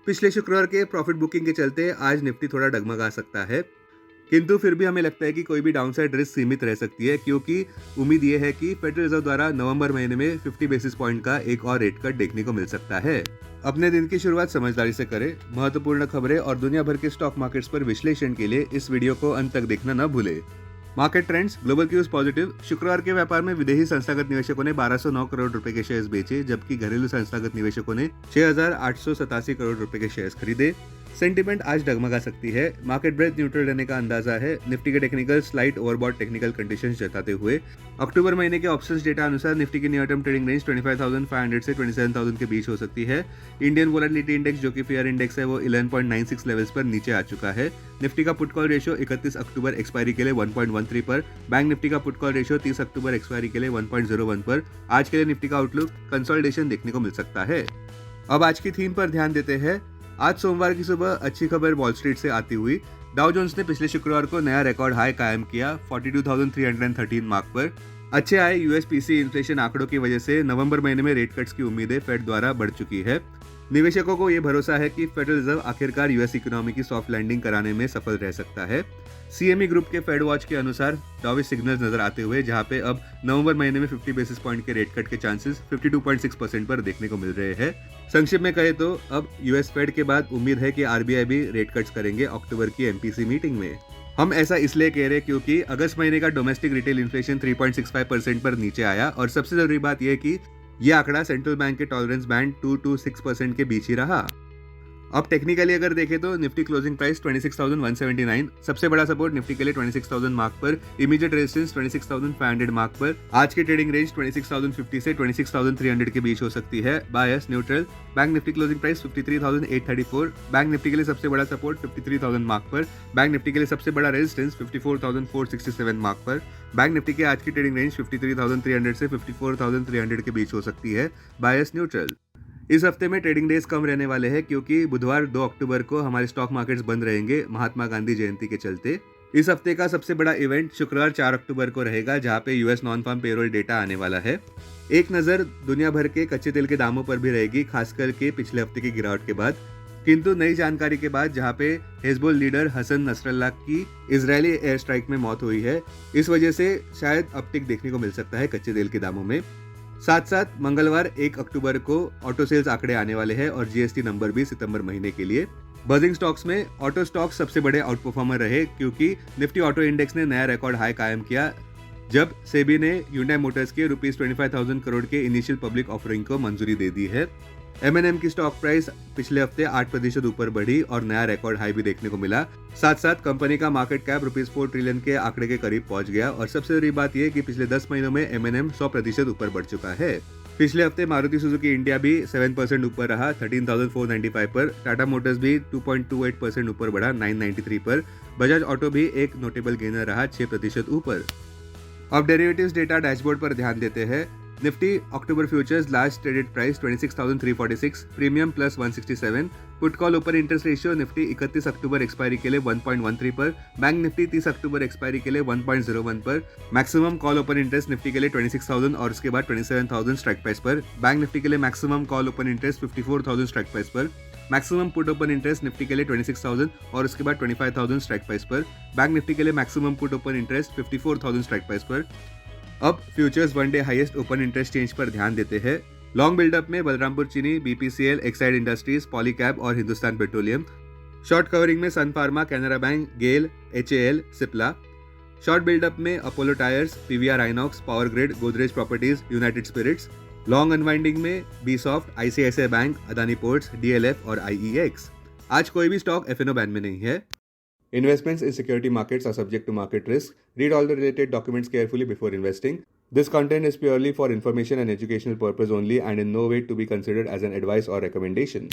पिछले शुक्रवार के प्रॉफिट बुकिंग के चलते आज निफ्टी थोड़ा डगमगा सकता है, किंतु फिर भी हमें लगता है कि कोई भी डाउनसाइड रिस्क सीमित रह सकती है, क्योंकि उम्मीद ये है कि फेडरल रिजर्व द्वारा नवंबर महीने में 50 बेसिस पॉइंट का एक और रेट कट देखने को मिल सकता है। अपने दिन की शुरुआत समझदारी से करें। महत्वपूर्ण खबरें और दुनिया भर के स्टॉक मार्केट्स पर विश्लेषण के लिए इस वीडियो को अंत तक देखना न भूले। Market trends, global cues positive. शुक्रवार के व्यापार में विदेशी संस्थागत निवेशकों ने 1209 करोड़ रुपए के शेयर्स बेचे, जबकि घरेलू संस्थागत निवेशकों ने 6887 करोड़ रुपए के शेयर्स खरीदे। सेंटीमेंट आज डगमगा सकती है। मार्केट ब्रेथ न्यूट्रल रहने का अंदाजा है। निफ्टी के technical slight overbought technical conditions जताते हुए अक्टूबर महीने के ऑप्शंस डेटा अनुसार निफ्टी की नियर टर्म ट्रेडिंग रेंज 25,500 से 27,000 के बीच हो सकती है। इंडियन वोलेटिलिटी इंडेक्स, जो कि फेयर इंडेक्स है, वो 11.96 लेवल्स पर नीचे आ चुका है। निफ्टी का put call ratio 31 October expiry के लिए 1.13 पर, बैंक निफ्टी का पुट कॉल रेशियो 30 अक्टूबर एक्सपायरी के लिए 1.01 पर। आज के लिए निफ्टी का आउटलुक कंसोलिडेशन देखने को मिल सकता है। अब आज की थीम पर ध्यान देते हैं। आज सोमवार की सुबह अच्छी खबर वॉल स्ट्रीट से आती हुई। डाउ जोन्स ने पिछले शुक्रवार को नया रिकॉर्ड हाई कायम किया 42,313 मार्क पर। अच्छे आए यूएसपीसी इन्फ्लेशन आंकड़ों की वजह से नवंबर महीने में रेट कट्स की उम्मीदें फेड द्वारा बढ़ चुकी है। निवेशकों को यह भरोसा है कि फेडरल रिजर्व आखिरकार यूएस इकोनॉमी की सॉफ्ट लैंडिंग कराने में सफल रह सकता है। सीएमई ग्रुप के फेड वॉच के अनुसार डॉविश सिग्नल्स नजर आते हुए, जहां पे अब नवंबर महीने में 50 बेसिस पॉइंट के रेट कट के चांसेस 52.6% पर देखने को मिल रहे हैं। संक्षिप्त में कहे तो अब यूएस फेड के बाद उम्मीद है कि आरबीआई भी रेट कट्स करेंगे अक्टूबर की एमपीसी मीटिंग में। हम ऐसा इसलिए कह रहे क्योंकि अगस्त महीने का डोमेस्टिक रिटेल इन्फ्लेशन 3.65% पर नीचे आया, और सबसे जरूरी बात यह कि यह आंकड़ा सेंट्रल बैंक के टॉलरेंस बैंड 2 to 6% के बीच ही रहा। अब टेक्निकली अगर देखें तो निफ्टी क्लोजिंग प्राइस 26,179, सबसे बड़ा सपोर्ट निफ्टी के लिए 26,000 मार्क पर, इमीडिएट रेजिस्टेंस 26,500 मार्क पर। आज की ट्रेडिंग रेंज 26,050 से 26,300 के बीच हो सकती है। Bias neutral. Bank Nifty closing price 53,834, Bank Nifty के लिए सबसे बड़ा सपोर्ट 53,000 मार्क पर, बैंक निफ्टी के लिए सबसे बड़ा रेजिस्टेंस 54,467 मार्क पर। बैंक निफ्टी की आज की ट्रेडिंग रेंज 53,300 से 54,300 के बीच हो सकती है। Bias neutral. इस हफ्ते में ट्रेडिंग डेज कम रहने वाले हैं, क्योंकि बुधवार 2 अक्टूबर को हमारे स्टॉक मार्केट्स बंद रहेंगे महात्मा गांधी जयंती के चलते। इस हफ्ते का सबसे बड़ा इवेंट शुक्रवार 4 अक्टूबर को रहेगा, जहां पे US non farm payroll data आने वाला है। एक नजर दुनिया भर के कच्चे तेल के दामों पर भी रहेगी, खासकर के पिछले हफ्ते की गिरावट के बाद। किंतु नई जानकारी के बाद, जहां पे हिजबुल लीडर हसन नसरल्लाह की इजरायली एयर स्ट्राइक में मौत हुई है, इस वजह से शायद अपटिक देखने को मिल सकता है कच्चे तेल के दामों में। साथ साथ मंगलवार 1 अक्टूबर को ऑटो सेल्स आंकड़े आने वाले हैं, और जीएसटी नंबर भी सितंबर महीने के लिए। बजिंग स्टॉक्स में ऑटो स्टॉक्स सबसे बड़े आउट परफॉर्मर रहे, क्योंकि निफ्टी ऑटो इंडेक्स ने नया रिकॉर्ड हाई कायम किया जब सेबी ने Hyundai मोटर्स के ₹25,000 करोड़ के इनिशियल पब्लिक ऑफरिंग को मंजूरी दे दी है। M&M की स्टॉक प्राइस पिछले हफ्ते 8% ऊपर बढ़ी और नया रिकॉर्ड हाई भी देखने को मिला। साथ साथ कंपनी का मार्केट कैप ₹4 ट्रिलियन के आंकड़े के करीब पहुंच गया, और सबसे बड़ी बात यह कि पिछले 10 महीनों में M&M 100% ऊपर बढ़ चुका है। पिछले हफ्ते मारुति सुजुकी इंडिया भी 7% ऊपर रहा 13,495 पर। टाटा मोटर्स भी 2.28% ऊपर बढ़ा 993 पर। बजाज ऑटो भी एक नोटेबल गेनर रहा 6% ऊपर। अब डेरिवेटिव्स डेटा डैशबोर्ड पर ध्यान देते हैं। Nifty October futures last traded price 26,346, premium plus 167। Put call open interest ratio Nifty 31 October expiry के लिए 1.13 पर, बैंक निफ्टी 30 अक्टूबर एक्सपायरी के लिए 1.01 पर। Maximum call open interest Nifty के लिए 26,000 और उसके बाद 27,000 स्ट्राइक प्राइस पर। बैंक निफ्टी के लिए maximum call open interest 54,000 strike price पर। Maximum put open interest Nifty के लिए 26,000 और उसके बाद 25,000 स्ट्राइक प्राइस पर। बैंक निफ्टी के लिए maximum put open interest 54,000 strike price पर। अब futures one day highest open interest change पर ध्यान देते हैं। लॉन्ग बिल्डअप में बलरामपुर चीनी, बीपीसीएल, एक्साइड इंडस्ट्रीज, पॉलीकैब और हिंदुस्तान पेट्रोलियम। शॉर्ट कवरिंग में Sun Pharma, Canara Bank, GAIL, HAL, Cipla. Short buildup में Apollo Tyres, PVR INOX, Power Grid, Godrej Properties, United Spirits. Long unwinding में B soft, ICICI Bank, Adani Ports, DLF और IEX. आज कोई भी stock F&O ban में नहीं है। Investments in security markets are subject to market risk. Read all the related documents carefully before investing. This content is purely for information and educational purpose only and in no way to be considered as an advice or recommendation.